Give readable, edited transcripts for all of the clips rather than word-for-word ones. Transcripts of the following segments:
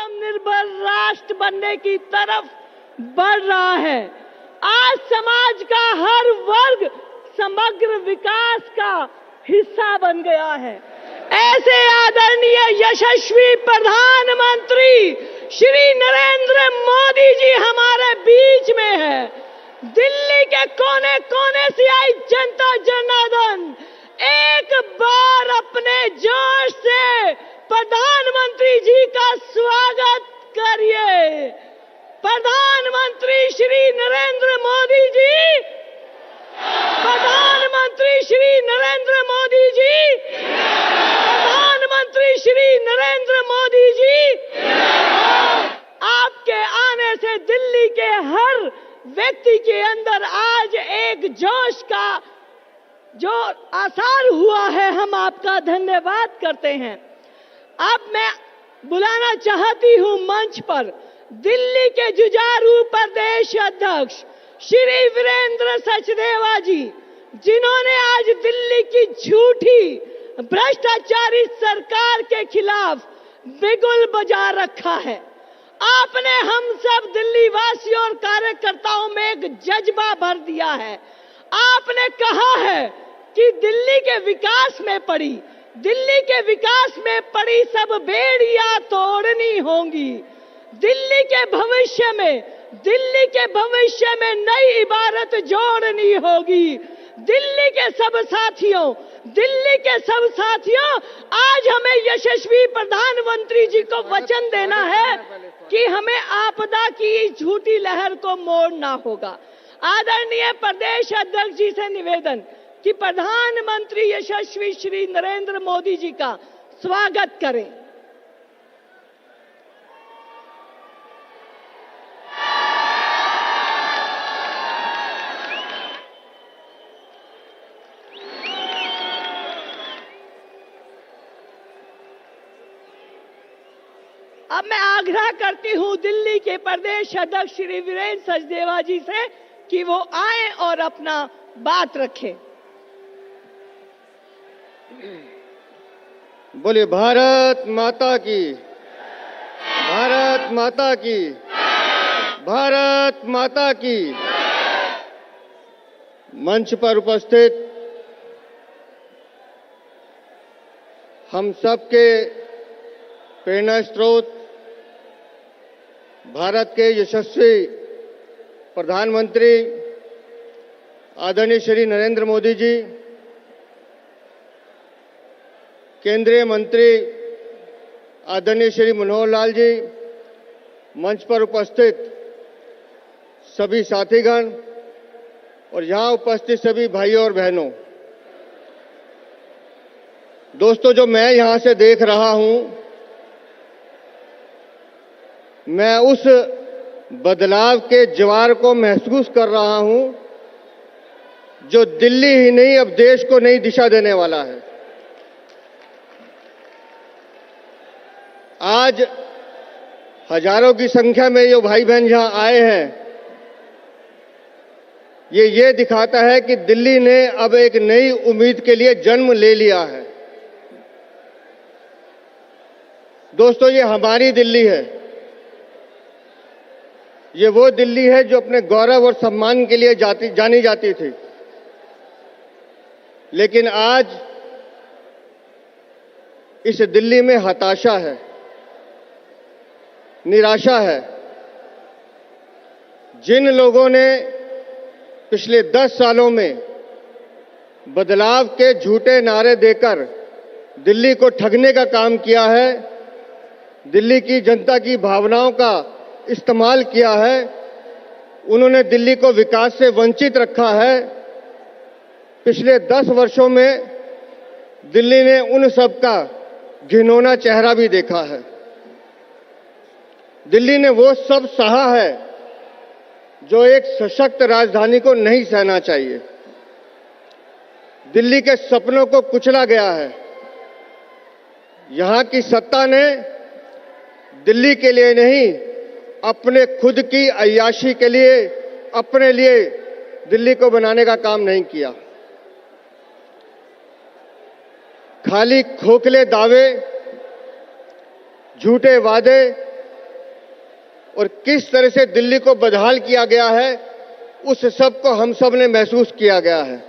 आत्मनिर्भर राष्ट्र बनने की तरफ बढ़ रहा है। आज समाज का हर वर्ग समग्र विकास का हिस्सा बन गया है। ऐसे आदरणीय यशस्वी प्रधानमंत्री श्री नरेंद्र मोदी जी हमारे बीच में है। दिल्ली के कोने कोने से आई जनता जनार्दन एक बार अपने जोश से प्रधानमंत्री जी का स्वागत करिए। प्रधानमंत्री श्री नरेंद्र मोदी जी, प्रधानमंत्री श्री नरेंद्र मोदी जी, प्रधानमंत्री श्री नरेंद्र मोदी जी। आपके आने से दिल्ली के हर व्यक्ति के अंदर आज एक जोश का जो आसार हुआ है, हम आपका धन्यवाद करते हैं। अब मैं बुलाना चाहती हूं मंच पर दिल्ली के जुझारू प्रदेश अध्यक्ष श्री वीरेंद्र सचदेवा जी, जिन्होंने आज दिल्ली की झूठी भ्रष्टाचारी सरकार के खिलाफ बिगुल बजा रखा है। आपने हम सब दिल्ली वासियों और कार्यकर्ताओं में एक जज्बा भर दिया है। आपने कहा है कि दिल्ली के विकास में पड़ी, दिल्ली के विकास में पड़ी सब बेड़ियां तोड़नी होंगी। दिल्ली के भविष्य में नई इबारत जोड़नी होगी। दिल्ली के सब साथियों, आज हमें यशस्वी प्रधानमंत्री जी को वचन देना है कि हमें आपदा की झूठी लहर को मोड़ना होगा। आदरणीय प्रदेश अध्यक्ष जी से निवेदन कि प्रधानमंत्री यशस्वी श्री नरेंद्र मोदी जी का स्वागत करें। अब मैं आग्रह करती हूं दिल्ली के प्रदेश अध्यक्ष श्री वीरेंद्र सचदेवा जी से कि वो आए और अपना बात रखें। बोलिए भारत माता की, भारत माता की, भारत माता की। मंच पर उपस्थित हम सबके प्रेरणा स्रोत भारत के यशस्वी प्रधानमंत्री आदरणीय श्री नरेंद्र मोदी जी, केंद्रीय मंत्री आदरणीय श्री मनोहर लाल जी, मंच पर उपस्थित सभी साथीगण और यहां उपस्थित सभी भाइयों और बहनों, दोस्तों, जो मैं यहां से देख रहा हूं, मैं उस बदलाव के ज्वार को महसूस कर रहा हूं जो दिल्ली ही नहीं अब देश को नई दिशा देने वाला है। आज हजारों की संख्या में जो भाई बहन यहां आए हैं, ये दिखाता है कि दिल्ली ने अब एक नई उम्मीद के लिए जन्म ले लिया है। दोस्तों, ये हमारी दिल्ली है। ये वो दिल्ली है जो अपने गौरव और सम्मान के लिए जानी जाती थी, लेकिन आज इस दिल्ली में हताशा है, निराशा है। जिन लोगों ने पिछले 10 सालों में बदलाव के झूठे नारे देकर दिल्ली को ठगने का काम किया है, दिल्ली की जनता की भावनाओं का इस्तेमाल किया है, उन्होंने दिल्ली को विकास से वंचित रखा है। पिछले 10 वर्षों में दिल्ली ने उन सब का घिनौना चेहरा भी देखा है। दिल्ली ने वो सब सहा है जो एक सशक्त राजधानी को नहीं सहना चाहिए। दिल्ली के सपनों को कुचला गया है। यहां की सत्ता ने दिल्ली के लिए नहीं, अपने खुद की अय्याशी के लिए, अपने लिए दिल्ली को बनाने का काम नहीं किया। खाली खोखले दावे, झूठे वादे और किस तरह से दिल्ली को बदहाल किया गया है, उस सब को हम सब ने महसूस किया गया है।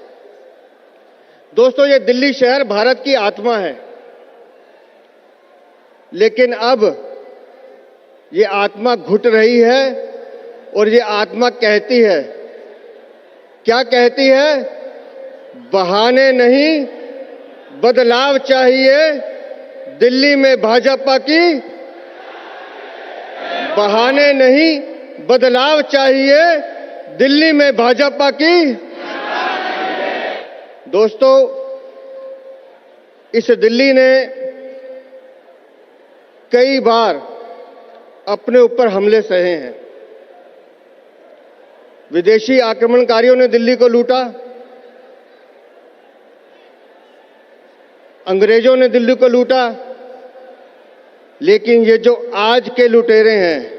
दोस्तों, ये दिल्ली शहर भारत की आत्मा है, लेकिन अब ये आत्मा घुट रही है और ये आत्मा कहती है, क्या कहती है? बहाने नहीं, बदलाव चाहिए दिल्ली में भाजपा की। बहाने नहीं, बदलाव चाहिए दिल्ली में भाजपा की। दोस्तों, इस दिल्ली ने कई बार अपने ऊपर हमले सहे हैं। विदेशी आक्रमणकारियों ने दिल्ली को लूटा, अंग्रेजों ने दिल्ली को लूटा, लेकिन ये जो आज के लुटेरे हैं,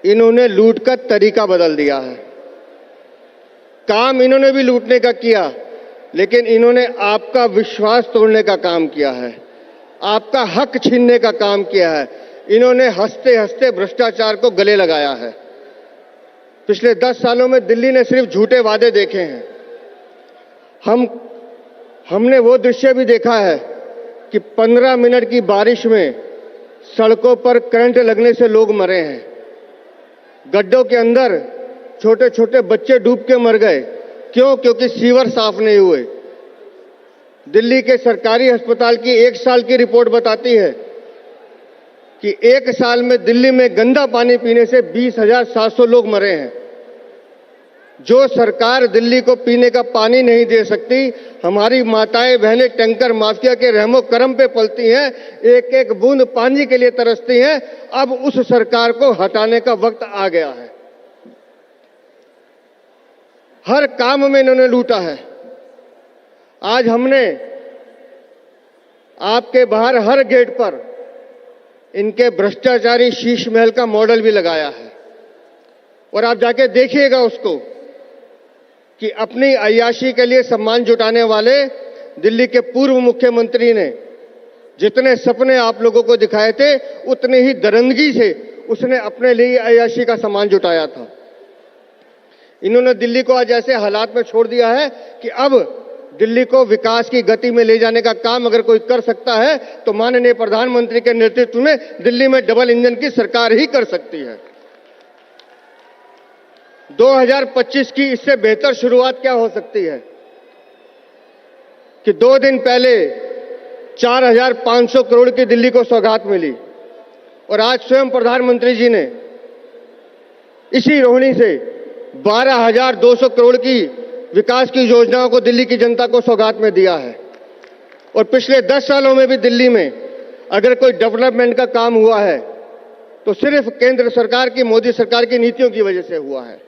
इन्होंने लूट का तरीका बदल दिया है। काम इन्होंने भी लूटने का किया, लेकिन इन्होंने आपका विश्वास तोड़ने का काम किया है, आपका हक छीनने का काम किया है। इन्होंने हंसते हंसते भ्रष्टाचार को गले लगाया है। पिछले 10 सालों में दिल्ली ने सिर्फ झूठे वादे देखे हैं। हमने वो दृश्य भी देखा है कि 15 मिनट की बारिश में सड़कों पर करंट लगने से लोग मरे हैं। गड्ढों के अंदर छोटे छोटे बच्चे डूब के मर गए। क्यों? क्योंकि सीवर साफ नहीं हुए। दिल्ली के सरकारी अस्पताल की 1 साल की रिपोर्ट बताती है कि 1 साल में दिल्ली में गंदा पानी पीने से 20,700 लोग मरे हैं। जो सरकार दिल्ली को पीने का पानी नहीं दे सकती, हमारी माताएं बहनें टैंकर माफिया के रहमो करम पे पलती हैं, एक एक बूंद पानी के लिए तरसती हैं। अब उस सरकार को हटाने का वक्त आ गया है। हर काम में इन्होंने लूटा है। आज हमने आपके बाहर हर गेट पर इनके भ्रष्टाचारी शीश महल का मॉडल भी लगाया है, और आप जाके देखिएगा उसको कि अपनी अय्याशी के लिए सम्मान जुटाने वाले दिल्ली के पूर्व मुख्यमंत्री ने जितने सपने आप लोगों को दिखाए थे, उतने ही दरंदगी से उसने अपने लिए अय्याशी का सम्मान जुटाया था। इन्होंने दिल्ली को आज ऐसे हालात में छोड़ दिया है कि अब दिल्ली को विकास की गति में ले जाने का काम अगर कोई कर सकता है तो माननीय प्रधानमंत्री के नेतृत्व में दिल्ली में डबल इंजन की सरकार ही कर सकती है। 2025 की इससे बेहतर शुरुआत क्या हो सकती है कि 2 दिन पहले 4,500 करोड़ की दिल्ली को सौगात मिली, और आज स्वयं प्रधानमंत्री जी ने इसी रोहिणी से 12,200 करोड़ की विकास की योजनाओं को दिल्ली की जनता को सौगात में दिया है। और पिछले 10 सालों में भी दिल्ली में अगर कोई डेवलपमेंट का काम हुआ है तो सिर्फ केंद्र सरकार की, मोदी सरकार की नीतियों की वजह से हुआ है।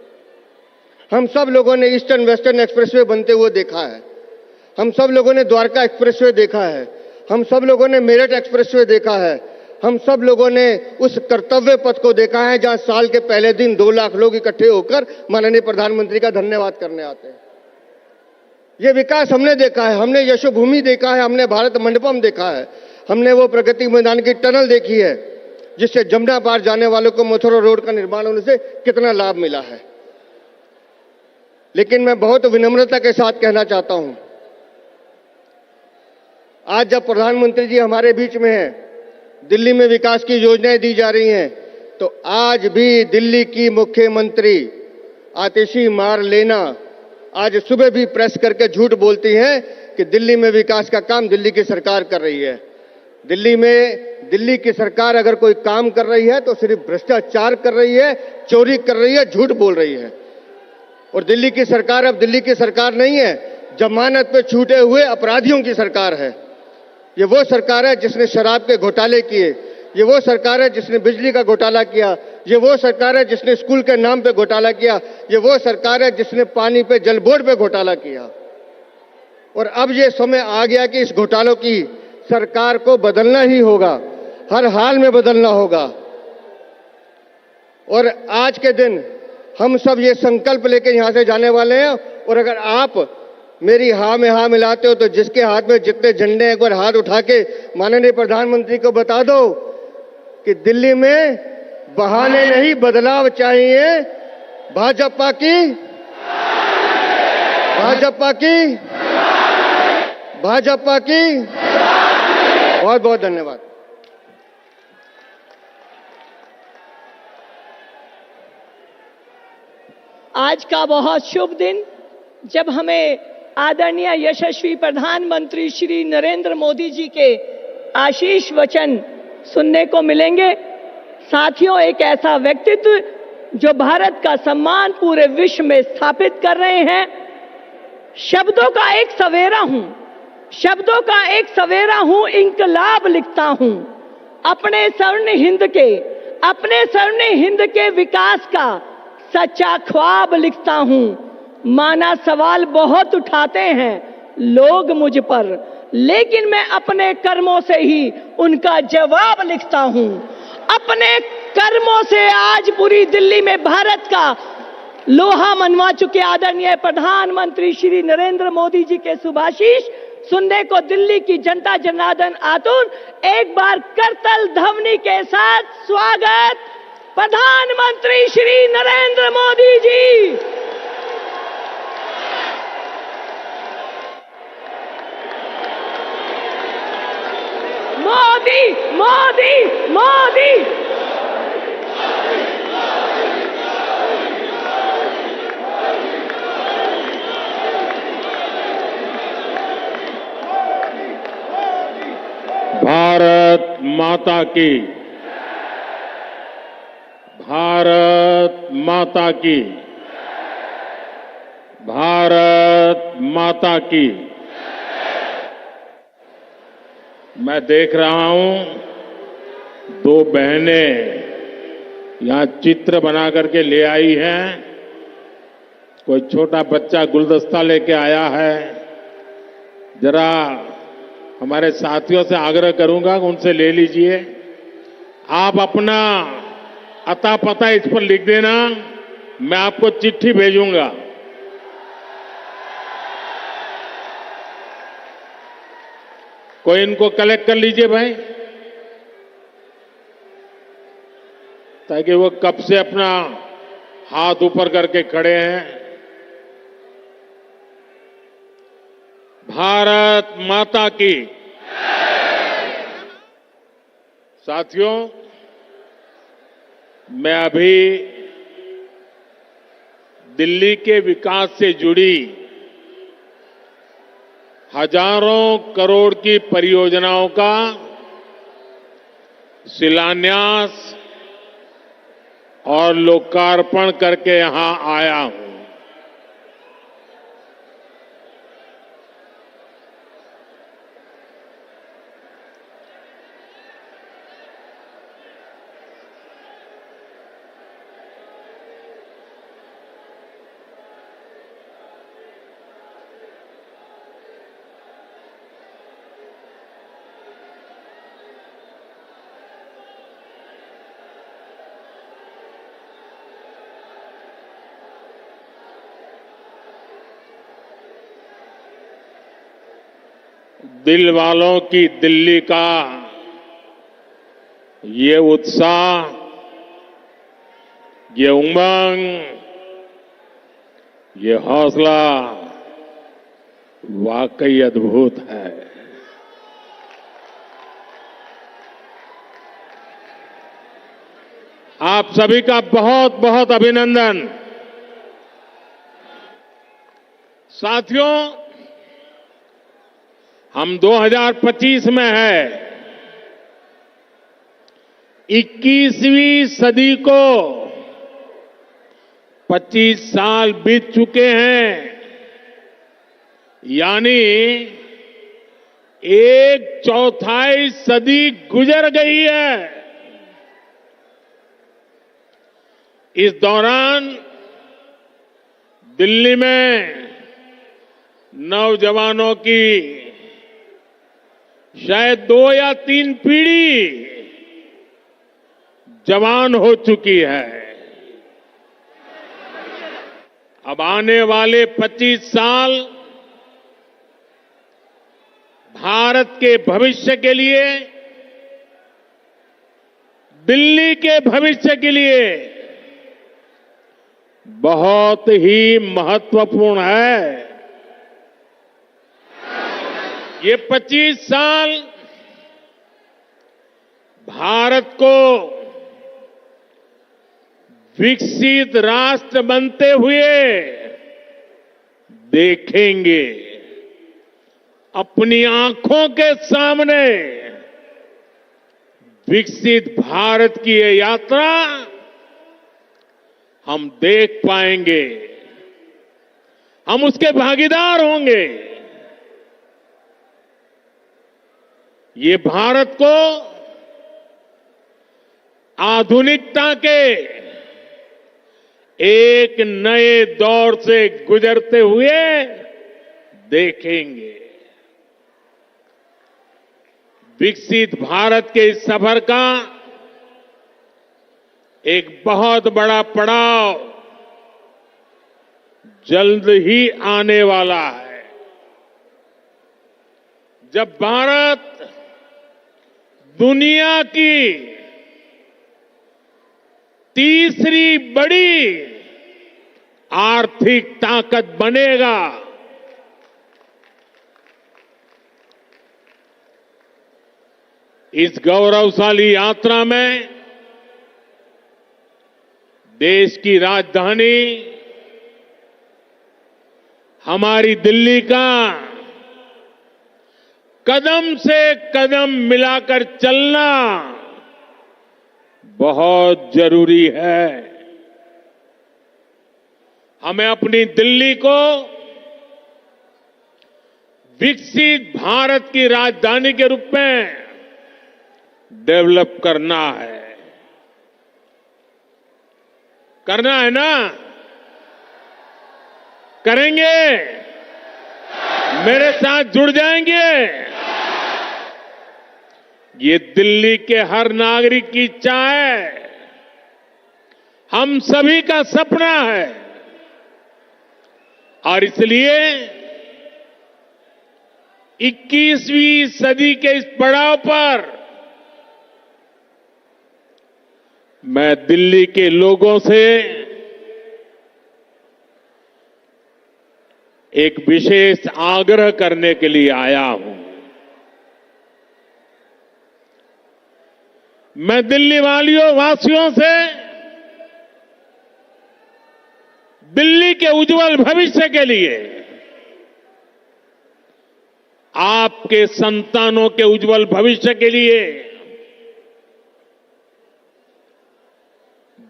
हम सब लोगों ने ईस्टर्न वेस्टर्न एक्सप्रेसवे बनते हुए देखा है, हम सब लोगों ने द्वारका एक्सप्रेसवे देखा है, हम सब लोगों ने मेरठ एक्सप्रेसवे देखा है, हम सब लोगों ने उस कर्तव्य पथ को देखा है जहां साल के पहले दिन 2 लाख लोग इकट्ठे होकर माननीय प्रधानमंत्री का धन्यवाद करने आते हैं। ये विकास हमने देखा है, हमने यशोभूमि देखा है, हमने भारत मंडपम देखा है, हमने वो प्रगति मैदान की टनल देखी है जिससे जमुना पार जाने वालों को मथुरा रोड का निर्माण होने से कितना लाभ मिला है। लेकिन मैं बहुत विनम्रता के साथ कहना चाहता हूं, आज जब प्रधानमंत्री जी हमारे बीच में हैं, दिल्ली में विकास की योजनाएं दी जा रही हैं, तो आज भी दिल्ली की मुख्यमंत्री आतिशी मारलेना आज सुबह भी प्रेस करके झूठ बोलती हैं कि दिल्ली में विकास का काम दिल्ली की सरकार कर रही है। दिल्ली की सरकार अगर कोई काम कर रही है तो सिर्फ भ्रष्टाचार कर रही है, चोरी कर रही है, झूठ बोल रही है। और दिल्ली की सरकार अब दिल्ली की सरकार नहीं है, जमानत पे छूटे हुए अपराधियों की सरकार है। ये वो सरकार है जिसने शराब के घोटाले किए, ये वो सरकार है जिसने बिजली का घोटाला किया, ये वो सरकार है जिसने स्कूल के नाम पे घोटाला किया, ये वो सरकार है जिसने पानी पे जल बोर्ड पे घोटाला किया। और अब ये समय आ गया कि इस घोटालों की सरकार को बदलना ही होगा, हर हाल में बदलना होगा। और आज के दिन हम सब ये संकल्प लेकर यहां से जाने वाले हैं, और अगर आप मेरी हाँ में हाँ मिलाते हो तो जिसके हाथ में जितने झंडे हैं एक बार हाथ उठा के माननीय प्रधानमंत्री को बता दो कि दिल्ली में बहाने नहीं, बदलाव चाहिए। भाजपा की, भाजपा की, भाजपा की। बहुत बहुत धन्यवाद। आज का बहुत शुभ दिन, जब हमें आदरणीय यशस्वी प्रधानमंत्री श्री नरेंद्र मोदी जी के आशीष वचन सुनने को मिलेंगे। साथियों, एक ऐसा व्यक्तित्व जो भारत का सम्मान पूरे विश्व में स्थापित कर रहे हैं। शब्दों का एक सवेरा हूं, शब्दों का एक सवेरा हूं, इंकलाब लिखता हूं। अपने स्वर्ण हिंद के विकास का सच्चा ख्वाब लिखता हूं। माना सवाल बहुत उठाते हैं लोग मुझ पर, लेकिन मैं अपने कर्मों से ही उनका जवाब लिखता हूं। अपने कर्मों से आज पूरी दिल्ली में भारत का लोहा मनवा चुके आदरणीय प्रधानमंत्री श्री नरेंद्र मोदी जी के शुभाशीष सुनने को दिल्ली की जनता जनार्दन आतुर। एक बार करतल ध्वनि के साथ स्वागत प्रधानमंत्री श्री नरेंद्र मोदी जी। मोदी मोदी मोदी। भारत माता की, भारत माता की, भारत माता की। मैं देख रहा हूं दो बहनें यहां चित्र बना करके ले आई हैं। कोई छोटा बच्चा गुलदस्ता लेके आया है। जरा हमारे साथियों से आग्रह करूंगा कि उनसे ले लीजिए। आप अपना अता पता इस पर लिख देना, मैं आपको चिट्ठी भेजूंगा। कोई इनको कलेक्ट कर लीजिए भाई, ताकि वो कब से अपना हाथ ऊपर करके खड़े हैं। भारत माता की। साथियों, मैं अभी दिल्ली के विकास से जुड़ी हजारों करोड़ की परियोजनाओं का शिलान्यास और लोकार्पण करके यहां आया हूं। दिल वालों की दिल्ली का ये उत्साह, ये उमंग, ये हौसला वाकई अद्भुत है। आप सभी का बहुत बहुत अभिनंदन। साथियों, हम 2025 में है। 21वीं सदी को 25 साल बीत चुके हैं, यानी 1/4 सदी गुजर गई है। इस दौरान दिल्ली में नौजवानों की शायद 2 या 3 पीढ़ी जवान हो चुकी है। अब आने वाले 25 साल भारत के भविष्य के लिए दिल्ली के भविष्य के लिए बहुत ही महत्वपूर्ण है। ये 25 साल भारत को विकसित राष्ट्र बनते हुए देखेंगे। अपनी आंखों के सामने विकसित भारत की ये यात्रा हम देख पाएंगे, हम उसके भागीदार होंगे। ये भारत को आधुनिकता के एक नए दौर से गुजरते हुए देखेंगे। विकसित भारत के इस सफर का एक बहुत बड़ा पड़ाव जल्द ही आने वाला है, जब भारत दुनिया की तीसरी बड़ी आर्थिक ताकत बनेगा। इस गौरवशाली यात्रा में देश की राजधानी हमारी दिल्ली का कदम से कदम मिलाकर चलना बहुत जरूरी है। हमें अपनी दिल्ली को विकसित भारत की राजधानी के रूप में डेवलप करना है। करना है ना? करेंगे? मेरे साथ जुड़ जाएंगे? ये दिल्ली के हर नागरिक की इच्छा है, हम सभी का सपना है। और इसलिए 21वीं सदी के इस पड़ाव पर मैं दिल्ली के लोगों से एक विशेष आग्रह करने के लिए आया हूं। मैं दिल्ली वासियों से दिल्ली के उज्जवल भविष्य के लिए, आपके संतानों के उज्जवल भविष्य के लिए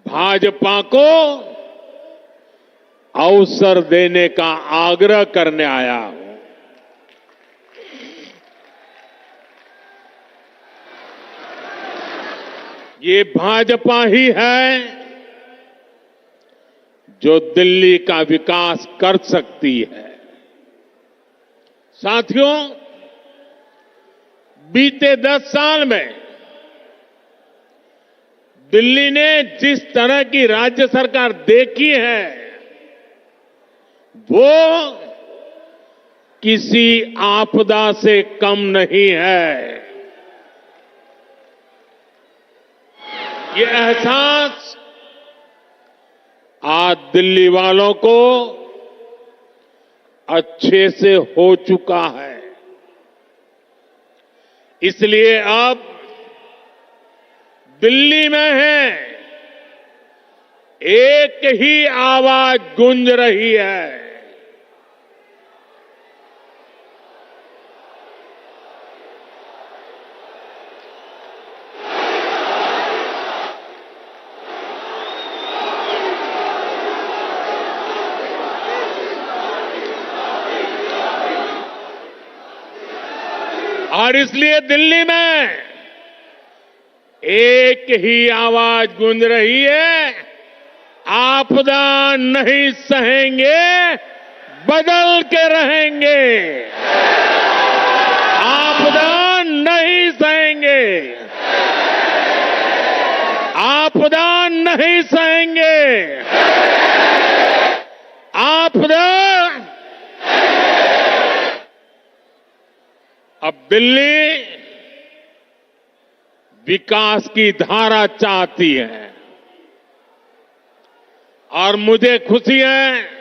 भाजपा को अवसर देने का आग्रह करने आया हूं। ये भाजपा ही है जो दिल्ली का विकास कर सकती है। साथियों, बीते 10 साल में दिल्ली ने जिस तरह की राज्य सरकार देखी है, वो किसी आपदा से कम नहीं है। ये एहसास आज दिल्ली वालों को अच्छे से हो चुका है। इसलिए अब दिल्ली में है एक ही आवाज गूंज रही है। और इसलिए दिल्ली में एक ही आवाज गूंज रही है, आपदा नहीं सहेंगे, बदल के रहेंगे। आपदा नहीं सहेंगे, आपदा नहीं सहेंगे, आपदा। अब दिल्ली विकास की धारा चाहती है और मुझे खुशी है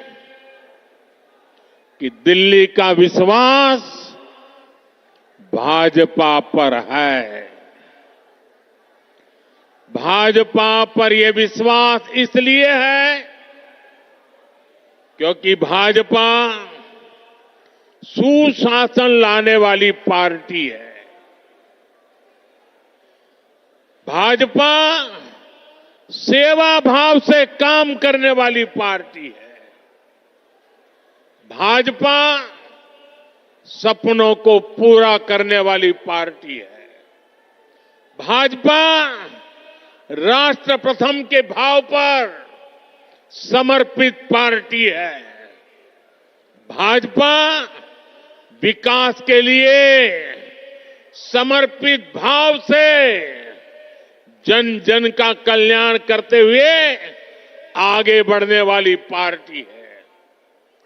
कि दिल्ली का विश्वास भाजपा पर है। भाजपा पर यह विश्वास इसलिए है क्योंकि भाजपा सुशासन लाने वाली पार्टी है। भाजपा सेवा भाव से काम करने वाली पार्टी है। भाजपा सपनों को पूरा करने वाली पार्टी है। भाजपा राष्ट्र प्रथम के भाव पर समर्पित पार्टी है। भाजपा विकास के लिए समर्पित भाव से जन जन का कल्याण करते हुए आगे बढ़ने वाली पार्टी है।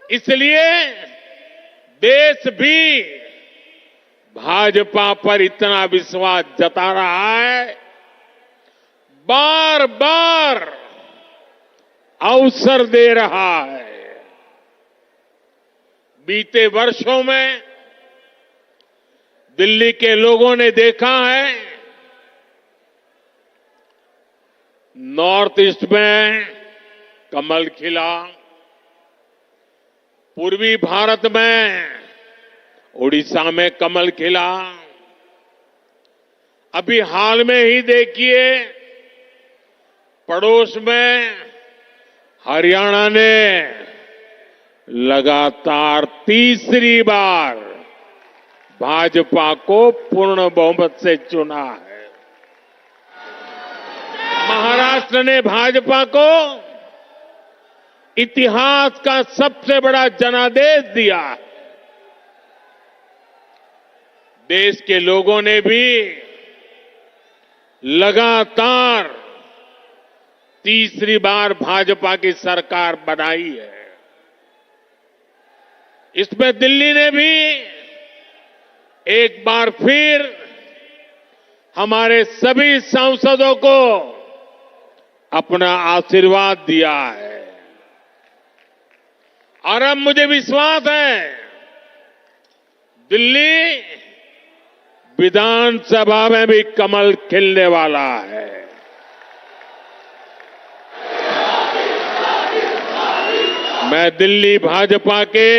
इसलिए देश भी भाजपा पर इतना विश्वास जता रहा है, बार बार अवसर दे रहा है। बीते वर्षों में दिल्ली के लोगों ने देखा है, नॉर्थ ईस्ट में कमल खिला, पूर्वी भारत में उड़ीसा में कमल खिला, अभी हाल में ही देखिए पड़ोस में हरियाणा ने लगातार तीसरी बार भाजपा को पूर्ण बहुमत से चुना है। महाराष्ट्र ने भाजपा को इतिहास का सबसे बड़ा जनादेश दिया। देश के लोगों ने भी लगातार तीसरी बार भाजपा की सरकार बनाई है। इसमें दिल्ली ने भी एक बार फिर हमारे सभी सांसदों को अपना आशीर्वाद दिया है और अब मुझे विश्वास है दिल्ली विधानसभा में भी कमल खिलने वाला है। मैं दिल्ली भाजपा के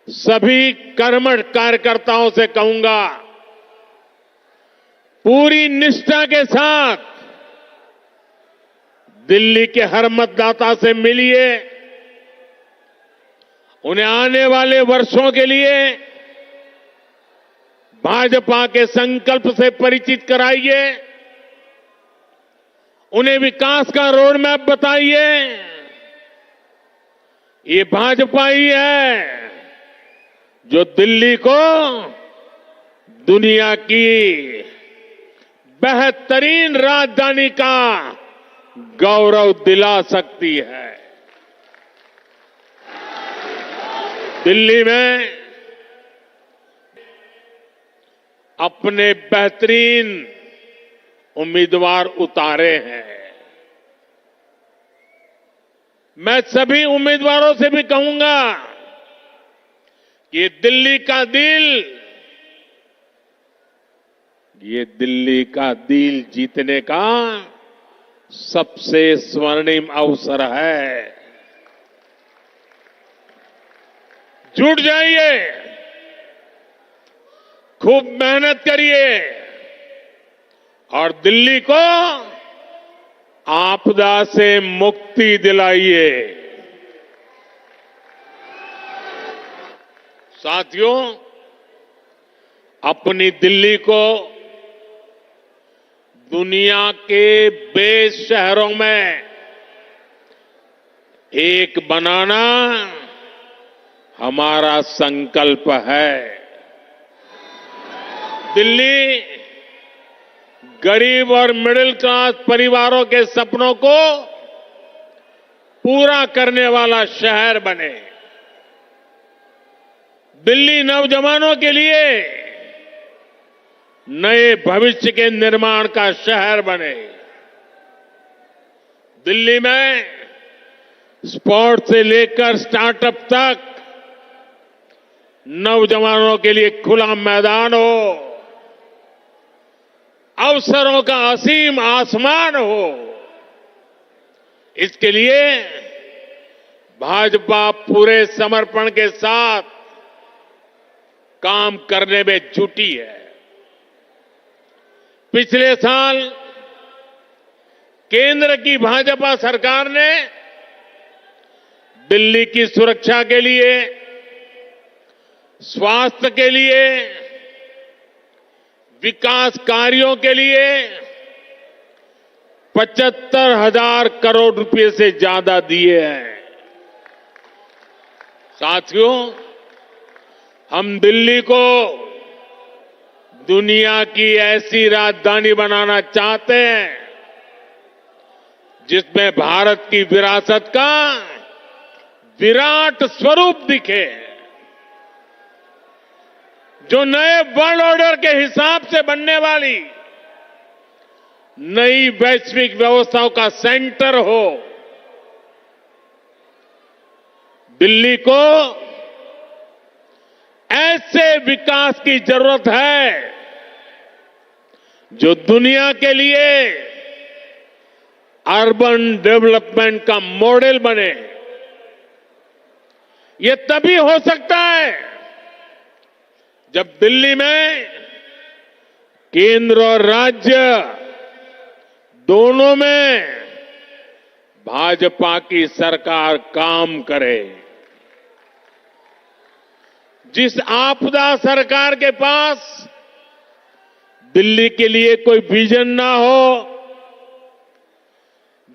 सभी कर्मठ कार्यकर्ताओं से कहूंगा, पूरी निष्ठा के साथ दिल्ली के हर मतदाता से मिलिए, उन्हें आने वाले वर्षों के लिए भाजपा के संकल्प से परिचित कराइए, उन्हें विकास का रोड मैप बताइए। ये भाजपा ही है जो दिल्ली को दुनिया की बेहतरीन राजधानी का गौरव दिला सकती है। दिल्ली में अपने बेहतरीन उम्मीदवार उतारे हैं। मैं सभी उम्मीदवारों से भी कहूंगा कि दिल्ली का दिल जीतने का सबसे स्वर्णिम अवसर है। जुट जाइए, खूब मेहनत करिए और दिल्ली को आपदा से मुक्ति दिलाइए। साथियों, अपनी दिल्ली को दुनिया के बेस्ट शहरों में एक बनाना हमारा संकल्प है। दिल्ली गरीब और मिडिल क्लास परिवारों के सपनों को पूरा करने वाला शहर बने। दिल्ली नौजवानों के लिए नए भविष्य के निर्माण का शहर बने। दिल्ली में स्पोर्ट्स से लेकर स्टार्टअप तक नौजवानों के लिए खुला मैदान हो, अवसरों का असीम आसमान हो। इसके लिए भाजपा पूरे समर्पण के साथ काम करने में जुटी है। पिछले साल केंद्र की भाजपा सरकार ने दिल्ली की सुरक्षा के लिए, स्वास्थ्य के लिए, विकास कार्यों के लिए 75,000 करोड़ रुपए से ज्यादा दिए हैं। साथियों, हम दिल्ली को दुनिया की ऐसी राजधानी बनाना चाहते हैं जिसमें भारत की विरासत का विराट स्वरूप दिखे, जो नए वर्ल्ड ऑर्डर के हिसाब से बनने वाली नई वैश्विक व्यवस्थाओं का सेंटर हो। दिल्ली को ऐसे विकास की जरूरत है जो दुनिया के लिए अर्बन डेवलपमेंट का मॉडल बने। ये तभी हो सकता है जब दिल्ली में केंद्र और राज्य दोनों में भाजपा की सरकार काम करे। जिस आपदा सरकार के पास दिल्ली के लिए कोई विजन ना हो,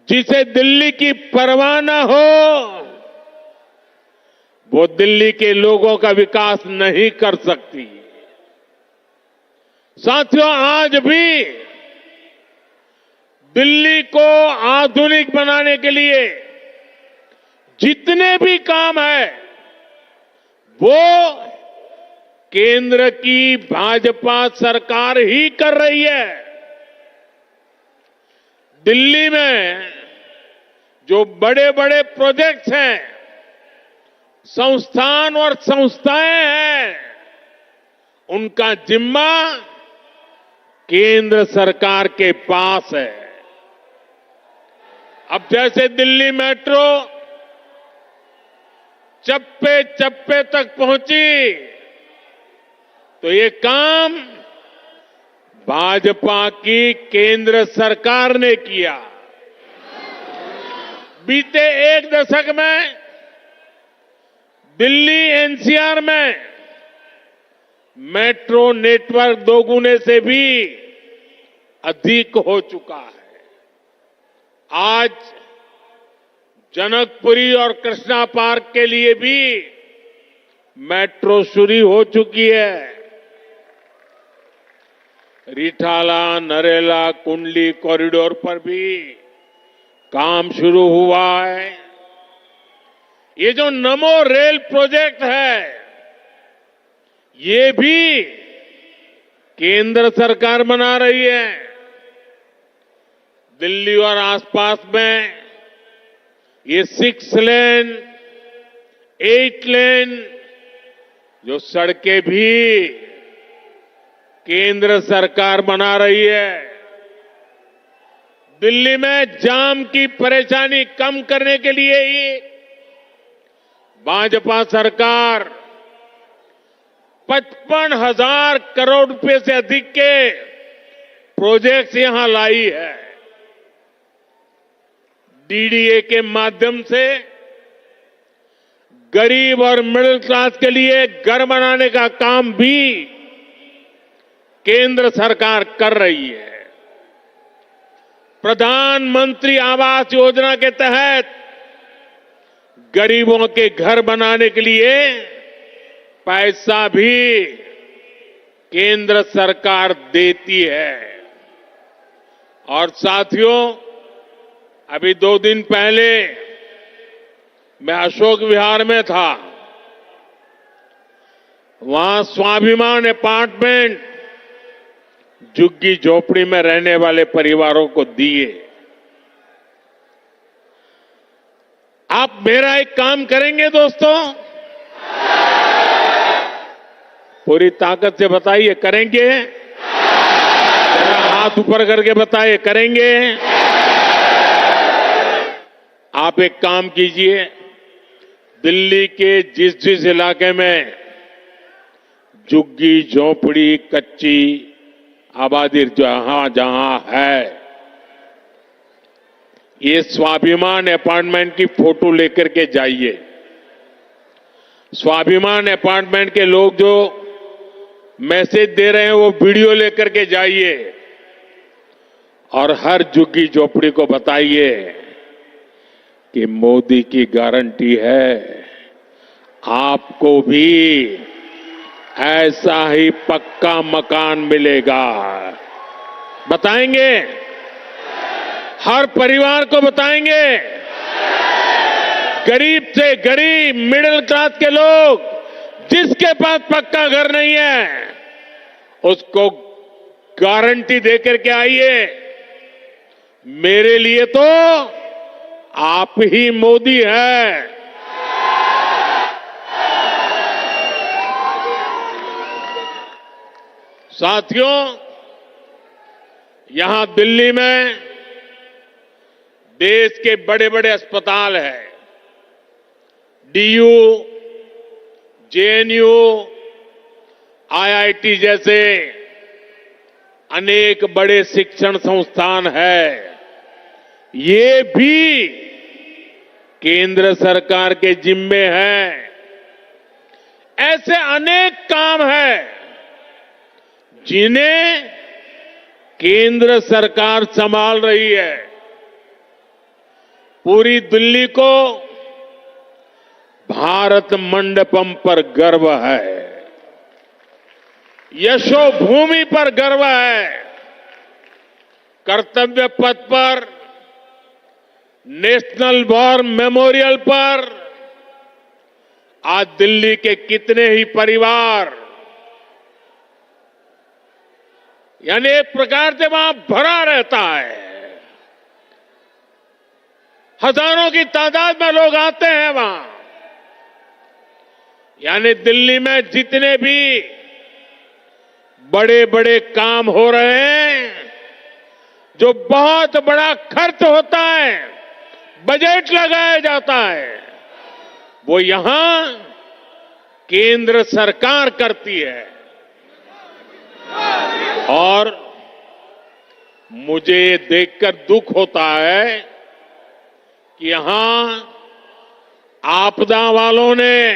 जिसे दिल्ली की परवाह ना हो, वो दिल्ली के लोगों का विकास नहीं कर सकती। साथियों, आज भी दिल्ली को आधुनिक बनाने के लिए जितने भी काम है वो केंद्र की भाजपा सरकार ही कर रही है। दिल्ली में जो बड़े बड़े प्रोजेक्ट्स हैं, संस्थान और संस्थाएं हैं, उनका जिम्मा केंद्र सरकार के पास है। अब जैसे दिल्ली मेट्रो चप्पे चप्पे तक पहुंची, तो ये काम भाजपा की केंद्र सरकार ने किया। बीते एक दशक में दिल्ली एनसीआर में मेट्रो नेटवर्क दोगुने से भी अधिक हो चुका है। आज जनकपुरी और कृष्णा पार्क के लिए भी मेट्रो शुरू हो चुकी है। रिठाला, नरेला, कुंडली कॉरिडोर पर भी काम शुरू हुआ है। ये जो नमो रेल प्रोजेक्ट है, ये भी केंद्र सरकार बना रही है। दिल्ली और आसपास में ये 6 लेन, 8 लेन जो सड़कें भी केंद्र सरकार बना रही है। दिल्ली में जाम की परेशानी कम करने के लिए ही भाजपा सरकार 55,000 करोड़ रुपए से अधिक के प्रोजेक्ट्स यहां लाई है। डीडीए के माध्यम से गरीब और मिडिल क्लास के लिए घर बनाने का काम भी केंद्र सरकार कर रही है। प्रधानमंत्री आवास योजना के तहत गरीबों के घर बनाने के लिए पैसा भी केंद्र सरकार देती है। और साथियों, अभी 2 दिन पहले मैं अशोक विहार में था। वहां स्वाभिमान अपार्टमेंट झुग्गी झोपड़ी में रहने वाले परिवारों को दिए। आप मेरा एक काम करेंगे दोस्तों, पूरी ताकत से बताइए, करेंगे? जरा हाथ ऊपर करके बताइए, करेंगे? आप एक काम कीजिए, दिल्ली के जिस जिस इलाके में झुग्गी झोपड़ी कच्ची आबादी जहां जहां है, ये स्वाभिमान अपार्टमेंट की फोटो लेकर के जाइए। स्वाभिमान अपार्टमेंट के लोग जो मैसेज दे रहे हैं वो वीडियो लेकर के जाइए और हर झुग्गी झोपड़ी को बताइए कि मोदी की गारंटी है, आपको भी ऐसा ही पक्का मकान मिलेगा। बताएंगे? हर परिवार को बताएंगे। गरीब से गरीब मिडिल क्लास के लोग जिसके पास पक्का घर नहीं है उसको गारंटी देकर के आइए। मेरे लिए तो आप ही मोदी है। साथियों, यहां दिल्ली में देश के बड़े बड़े अस्पताल हैं। डीयू, जेएनयू, आईआईटी जैसे अनेक बड़े शिक्षण संस्थान हैं। ये भी केंद्र सरकार के जिम्मे हैं। ऐसे अनेक काम हैं जिन्हें केंद्र सरकार संभाल रही है। पूरी दिल्ली को भारत मंडपम पर गर्व है, यशोभूमि पर गर्व है। कर्तव्य पथ पर, नेशनल वॉर मेमोरियल पर आज दिल्ली के कितने ही परिवार, यानी एक प्रकार से वहां भरा रहता है। हजारों की तादाद में लोग आते हैं वहां। यानी दिल्ली में जितने भी बड़े बड़े काम हो रहे हैं, जो बहुत बड़ा खर्च होता है, बजट लगाया जाता है, वो यहां केंद्र सरकार करती है। और मुझे ये देखकर दुख होता है कि यहां आपदा वालों ने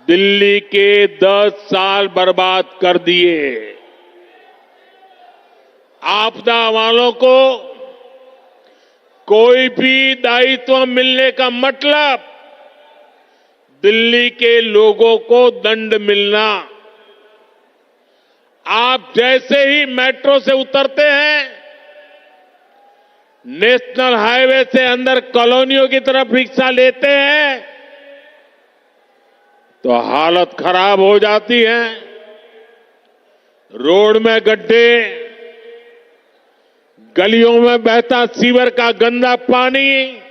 दिल्ली के 10 साल बर्बाद कर दिए। आपदा वालों को कोई भी दायित्व मिलने का मतलब दिल्ली के लोगों को दंड मिलना। आप जैसे ही मेट्रो से उतरते हैं, नेशनल हाईवे से अंदर कॉलोनियों की तरफ रिक्शा लेते हैं तो हालत खराब हो जाती है। रोड में गड्ढे, गलियों में बहता सीवर का गंदा पानी,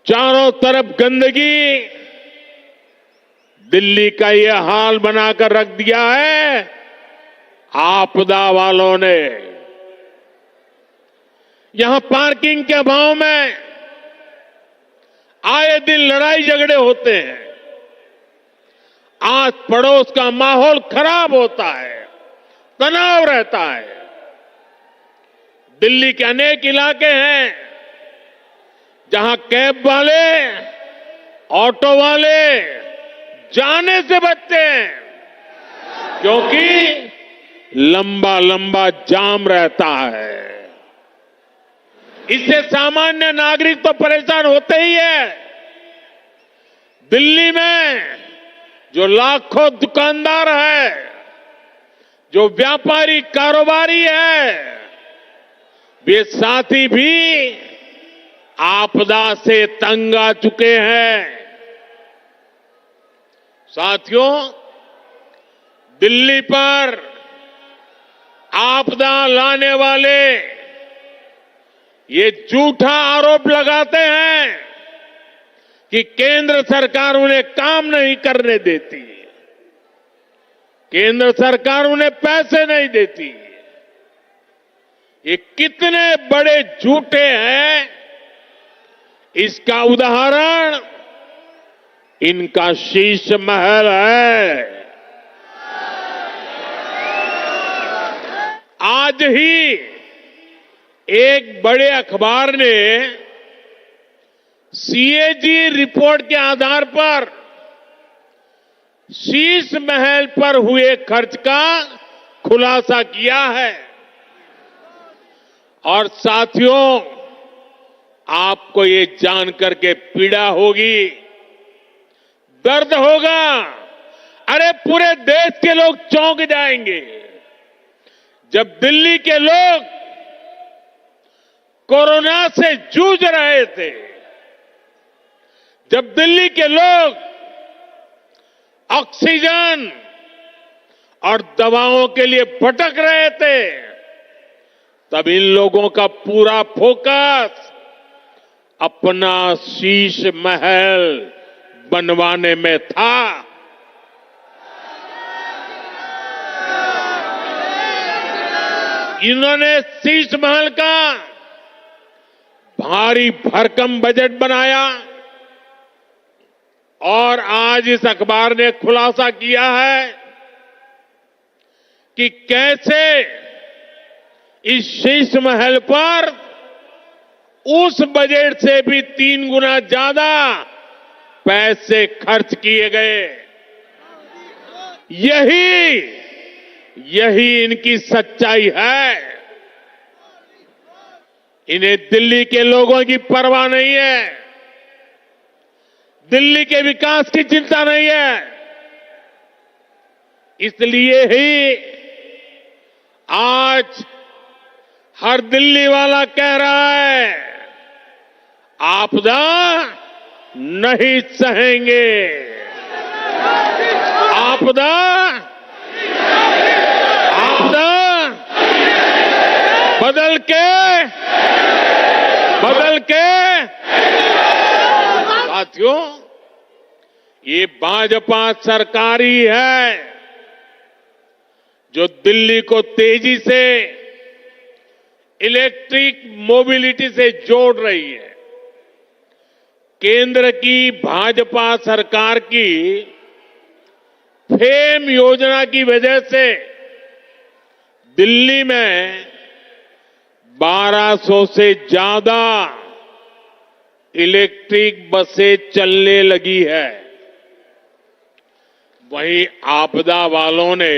चारों तरफ गंदगी, दिल्ली का ये हाल बनाकर रख दिया है आपदा वालों ने। यहां पार्किंग के अभाव में आए दिन लड़ाई झगड़े होते हैं। आस पड़ोस का माहौल खराब होता है, तनाव रहता है। दिल्ली के अनेक इलाके हैं जहां कैब वाले, ऑटो वाले जाने से बचते हैं क्योंकि लंबा लंबा जाम रहता है। इससे सामान्य नागरिक तो परेशान होते ही है। दिल्ली में जो लाखों दुकानदार है, जो व्यापारी कारोबारी है, वे साथी भी आपदा से तंग आ चुके हैं। साथियों, दिल्ली पर आपदा लाने वाले ये झूठा आरोप लगाते हैं कि केंद्र सरकार उन्हें काम नहीं करने देती, केंद्र सरकार उन्हें पैसे नहीं देती। ये कितने बड़े झूठे हैं, इसका उदाहरण इनका शीश महल है। आज ही एक बड़े अखबार ने सीएजी रिपोर्ट के आधार पर शीश महल पर हुए खर्च का खुलासा किया है। और साथियों, आपको ये जानकर के पीड़ा होगी, दर्द होगा, अरे पूरे देश के लोग चौंक जाएंगे जब दिल्ली के लोग कोरोना से जूझ रहे थे, जब दिल्ली के लोग ऑक्सीजन और दवाओं के लिए भटक रहे थे, तब इन लोगों का पूरा फोकस अपना शीश महल बनवाने में था। इन्होंने शीश महल का भारी भरकम बजट बनाया और आज इस अखबार ने खुलासा किया है कि कैसे इस शीश महल पर उस बजट से भी 3 गुना ज्यादा पैसे खर्च किए गए। यही इनकी सच्चाई है। इन्हें दिल्ली के लोगों की परवाह नहीं है, दिल्ली के विकास की चिंता नहीं है। इसलिए ही आज हर दिल्ली वाला कह रहा है, आपदा नहीं सहेंगे, आपदा बदल के साथियों, ये भाजपा सरकार ही है जो दिल्ली को तेजी से इलेक्ट्रिक मोबिलिटी से जोड़ रही है। केंद्र की भाजपा सरकार की फेम योजना की वजह से दिल्ली में 1200 से ज्यादा इलेक्ट्रिक बसें चलने लगी है। वहीं आपदा वालों ने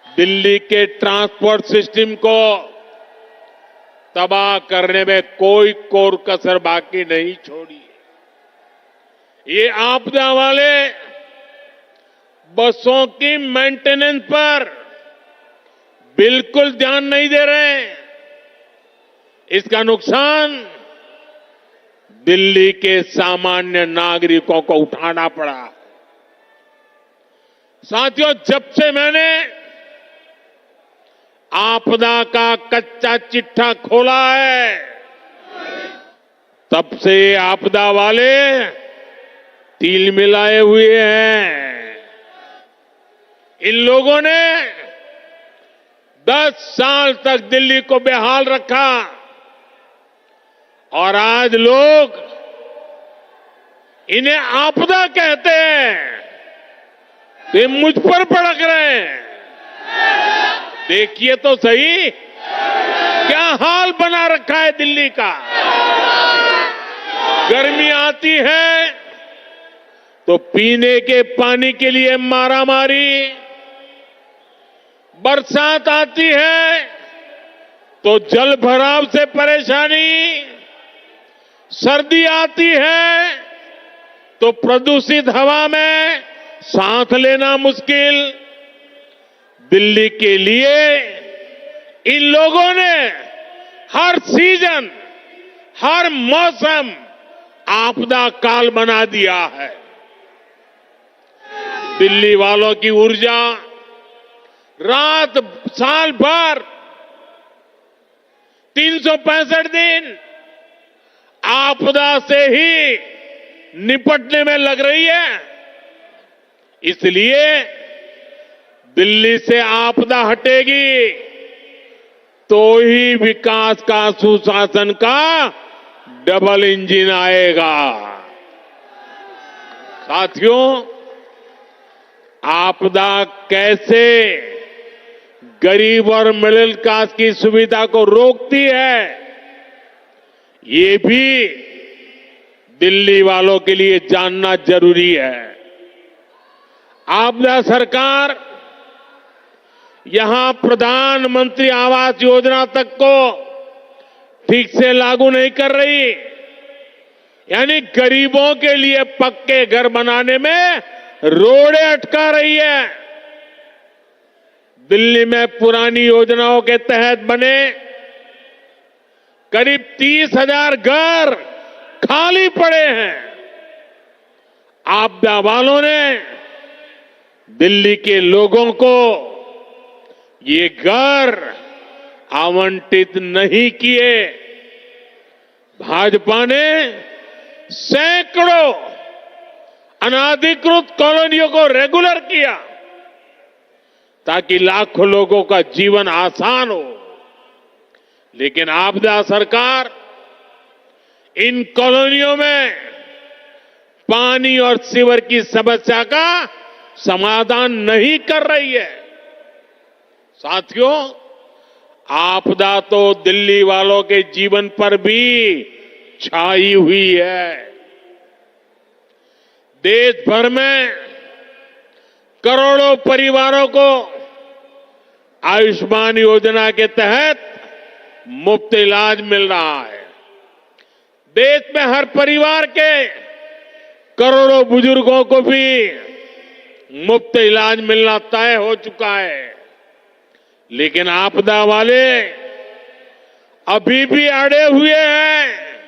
दिल्ली के ट्रांसपोर्ट सिस्टम को तबाह करने में कोई कोर कसर बाकी नहीं छोड़ी। ये आपदा वाले बसों की मेंटेनेंस पर बिल्कुल ध्यान नहीं दे रहे हैं। इसका नुकसान दिल्ली के सामान्य नागरिकों को उठाना पड़ा। साथियों, जब से मैंने आपदा का कच्चा चिट्ठा खोला है, तब से आपदा वाले तिल मिलाए हुए हैं। इन लोगों ने 10 साल तक दिल्ली को बेहाल रखा और आज लोग इन्हें आपदा कहते हैं, वे मुझ पर भड़क रहे हैं। देखिए तो सही क्या हाल बना रखा है दिल्ली का। गर्मी आती है तो पीने के पानी के लिए मारामारी, बरसात आती है तो जल भराव से परेशानी, सर्दी आती है तो प्रदूषित हवा में सांस लेना मुश्किल। दिल्ली के लिए इन लोगों ने हर सीजन, हर मौसम आपदा काल बना दिया है। दिल्ली वालों की ऊर्जा रात साल भर 365 दिन आपदा से ही निपटने में लग रही है। इसलिए दिल्ली से आपदा हटेगी तो ही विकास का सुशासन का डबल इंजन आएगा। साथियों, आपदा कैसे गरीब और मिडिल क्लास की सुविधा को रोकती है, ये भी दिल्ली वालों के लिए जानना जरूरी है। आपदा सरकार यहां प्रधानमंत्री आवास योजना तक को ठीक से लागू नहीं कर रही, यानी गरीबों के लिए पक्के घर बनाने में रोड़े अटका रही है। दिल्ली में पुरानी योजनाओं के तहत बने करीब 30,000 घर खाली पड़े हैं। आपदा वालों ने दिल्ली के लोगों को ये घर आवंटित नहीं किए। भाजपा ने सैकड़ों अनाधिकृत कॉलोनियों को रेगुलर किया ताकि लाखों लोगों का जीवन आसान हो। लेकिन आपदा सरकार इन कॉलोनियों में पानी और सीवर की समस्या का समाधान नहीं कर रही है। साथियों, आपदा तो दिल्ली वालों के जीवन पर भी छाई हुई है। देश भर में करोड़ों परिवारों को आयुष्मान योजना के तहत मुफ्त इलाज मिल रहा है। देश में हर परिवार के करोड़ों बुजुर्गों को भी मुफ्त इलाज मिलना तय हो चुका है। लेकिन आपदा वाले अभी भी अड़े हुए हैं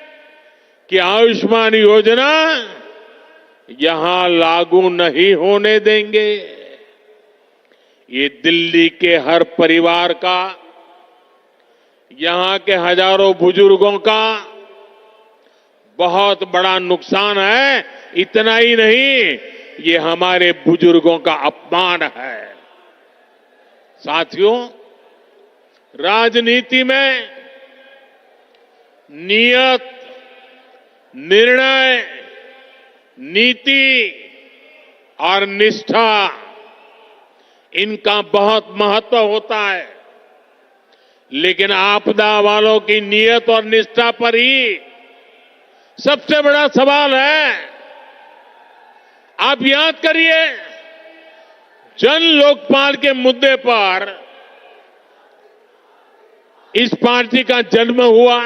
कि आयुष्मान योजना यहां लागू नहीं होने देंगे। ये दिल्ली के हर परिवार का, यहां के हजारों बुजुर्गों का बहुत बड़ा नुकसान है। इतना ही नहीं, ये हमारे बुजुर्गों का अपमान है। साथियों, राजनीति में नियत, निर्णय, नीति और निष्ठा, इनका बहुत महत्व होता है। लेकिन आपदा वालों की नियत और निष्ठा पर ही सबसे बड़ा सवाल है। आप याद करिए, जन लोकपाल के मुद्दे पर इस पार्टी का जन्म हुआ।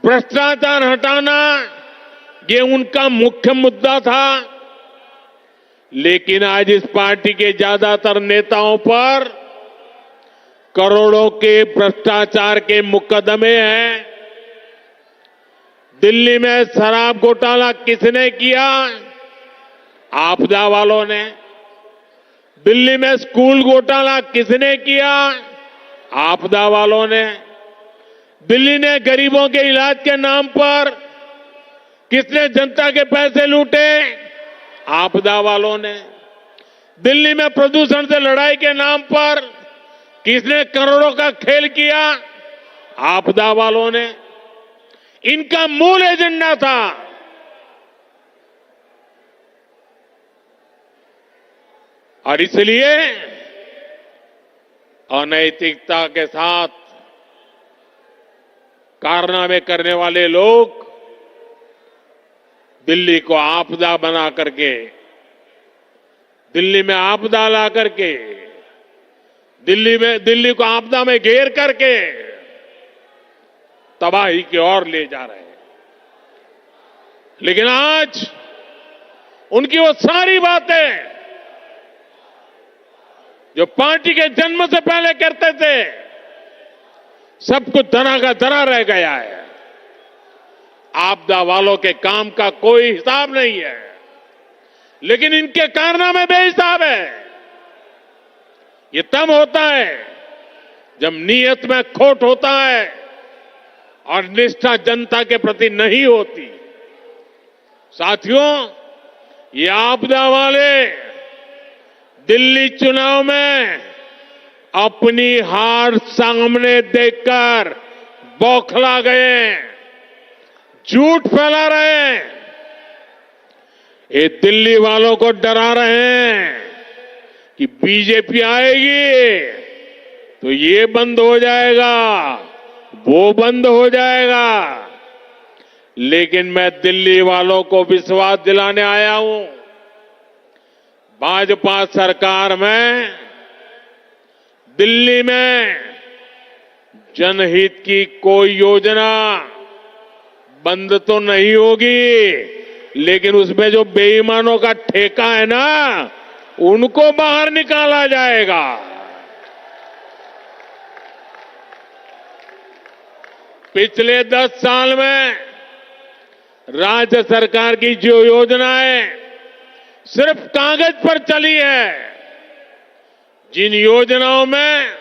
भ्रष्टाचार हटाना ये उनका मुख्य मुद्दा था। लेकिन आज इस पार्टी के ज्यादातर नेताओं पर करोड़ों के भ्रष्टाचार के मुकदमे हैं। दिल्ली में शराब घोटाला किसने किया? आपदा वालों ने। दिल्ली में स्कूल घोटाला किसने किया? आपदा वालों ने। दिल्ली ने गरीबों के इलाज के नाम पर किसने जनता के पैसे लूटे? आपदा वालों ने। दिल्ली में प्रदूषण से लड़ाई के नाम पर किसने करोड़ों का खेल किया? आपदा वालों ने। इनका मूल एजेंडा था और इसलिए अनैतिकता के साथ कारनामे करने वाले लोग दिल्ली को आपदा बना करके, दिल्ली में आपदा ला करके, दिल्ली को आपदा में घेर करके तबाही की ओर ले जा रहे हैं। लेकिन आज उनकी वो सारी बातें जो पार्टी के जन्म से पहले करते थे, सब कुछ धरा का धरा रह गया है। आपदा वालों के काम का कोई हिसाब नहीं है, लेकिन इनके कारनामे बेहिसाब है। ये तब होता है जब नीयत में खोट होता है और निष्ठा जनता के प्रति नहीं होती। साथियों, ये आपदा वाले दिल्ली चुनाव में अपनी हार सामने देखकर बौखला गए, झूठ फैला रहे हैं। ये दिल्ली वालों को डरा रहे हैं कि बीजेपी आएगी तो ये बंद हो जाएगा, वो बंद हो जाएगा। लेकिन मैं दिल्ली वालों को विश्वास दिलाने आया हूं, भाजपा सरकार में दिल्ली में जनहित की कोई योजना बंद तो नहीं होगी, लेकिन उसमें जो बेईमानों का ठेका है ना, उनको बाहर निकाला जाएगा। पिछले 10 साल में राज्य सरकार की जो योजनाएं सिर्फ कागज पर चली है, जिन योजनाओं में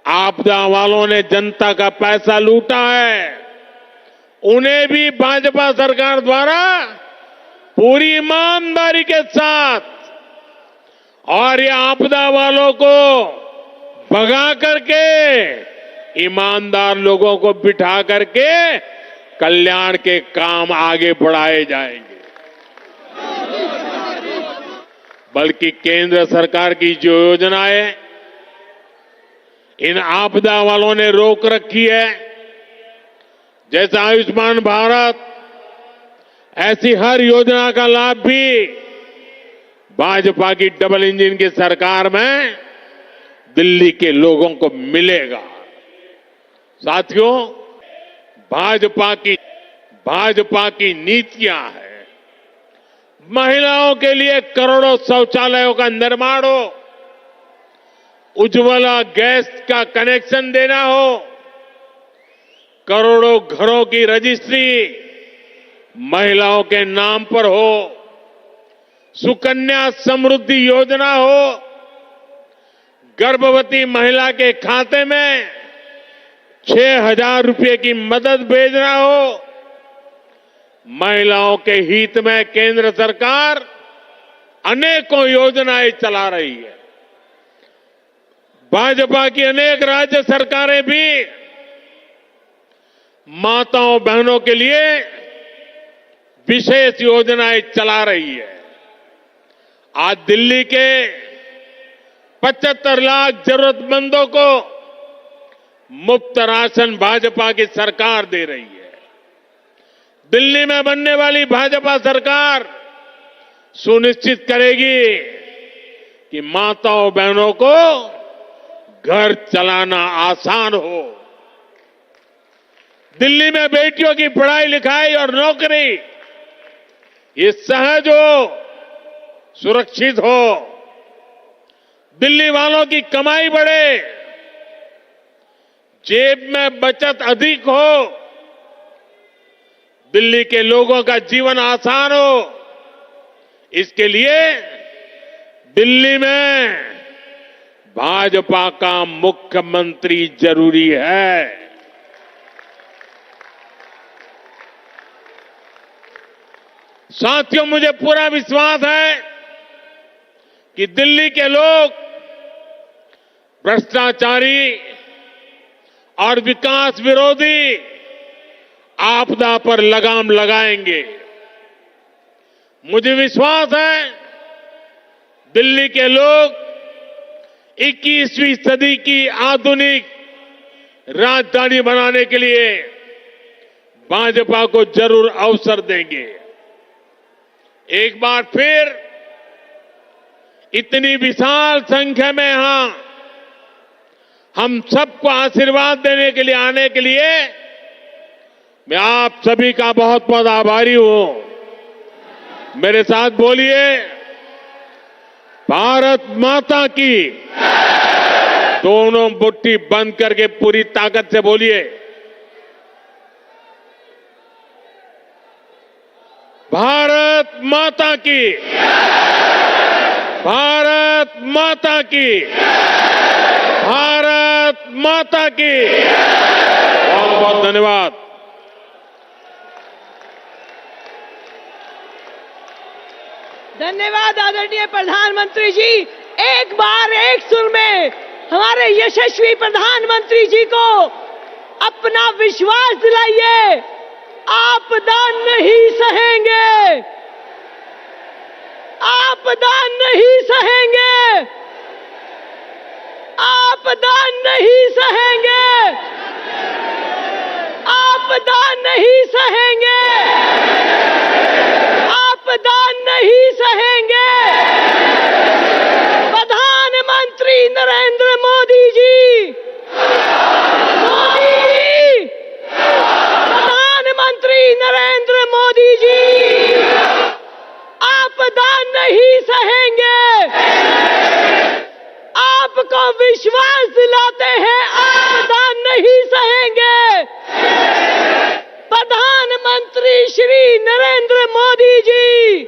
आपदा वालों ने जनता का पैसा लूटा है, उन्हें भी भाजपा सरकार द्वारा पूरी ईमानदारी के साथ और ये आपदा वालों को भगा करके ईमानदार लोगों को बिठा करके कल्याण के काम आगे बढ़ाए जाएंगे। बल्कि केंद्र सरकार की जो योजनाएं इन आपदा वालों ने रोक रखी है, जैसे आयुष्मान भारत, ऐसी हर योजना का लाभ भी भाजपा की डबल इंजन की सरकार में दिल्ली के लोगों को मिलेगा। साथियों, भाजपा की नीतियां हैं, महिलाओं के लिए करोड़ों शौचालयों का निर्माण हो, उज्ज्वला गैस का कनेक्शन देना हो, करोड़ों घरों की रजिस्ट्री महिलाओं के नाम पर हो, सुकन्या समृद्धि योजना हो, गर्भवती महिला के खाते में 6,000 रुपए की मदद भेजना हो। महिलाओं के हित में केंद्र सरकार अनेकों योजनाएं चला रही है। भाजपा की अनेक राज्य सरकारें भी माताओं बहनों के लिए विशेष योजनाएं चला रही है। आज दिल्ली के 75 लाख जरूरतमंदों को मुफ्त राशन भाजपा की सरकार दे रही है। दिल्ली में बनने वाली भाजपा सरकार सुनिश्चित करेगी कि माताओं बहनों को घर चलाना आसान हो। दिल्ली में बेटियों की पढ़ाई लिखाई और नौकरी ये सहज हो, सुरक्षित हो। दिल्ली वालों की कमाई बढ़े, जेब में बचत अधिक हो, दिल्ली के लोगों का जीवन आसान हो। इसके लिए दिल्ली में भाजपा का मुख्यमंत्री जरूरी है। साथियों, मुझे पूरा विश्वास है कि दिल्ली के लोग भ्रष्टाचारी और विकास विरोधी आपदा पर लगाम लगाएंगे। मुझे विश्वास है दिल्ली के लोग 21वीं सदी की आधुनिक राजधानी बनाने के लिए भाजपा को जरूर अवसर देंगे। एक बार फिर इतनी विशाल संख्या में यहां हम सबको आशीर्वाद देने के लिए आने के लिए मैं आप सभी का बहुत बहुत आभारी हूं। मेरे साथ बोलिए, भारत माता की। दोनों मुट्ठी बंद करके पूरी ताकत से बोलिए, भारत माता की। भारत भारत माता की, भारत माता की। बहुत बहुत धन्यवाद। धन्यवाद आदरणीय प्रधानमंत्री जी। एक बार एक सुर में हमारे यशस्वी प्रधानमंत्री जी को अपना विश्वास दिलाइए। आपदा नहीं सहेंगे, आपदा नहीं सहेंगे, आपदा नहीं सहेंगे, आपदा नहीं सहेंगे, आपदा नहीं सहेंगे। प्रधानमंत्री नरेंद्र मोदी जी, मोदी जी, प्रधानमंत्री नरेंद्र मोदी जी, आपदा नहीं सहेंगे। आपको विश्वास दिलाते हैं, आपदा नहीं सहेंगे। प्रधानमंत्री श्री नरेंद्र मोदी जी,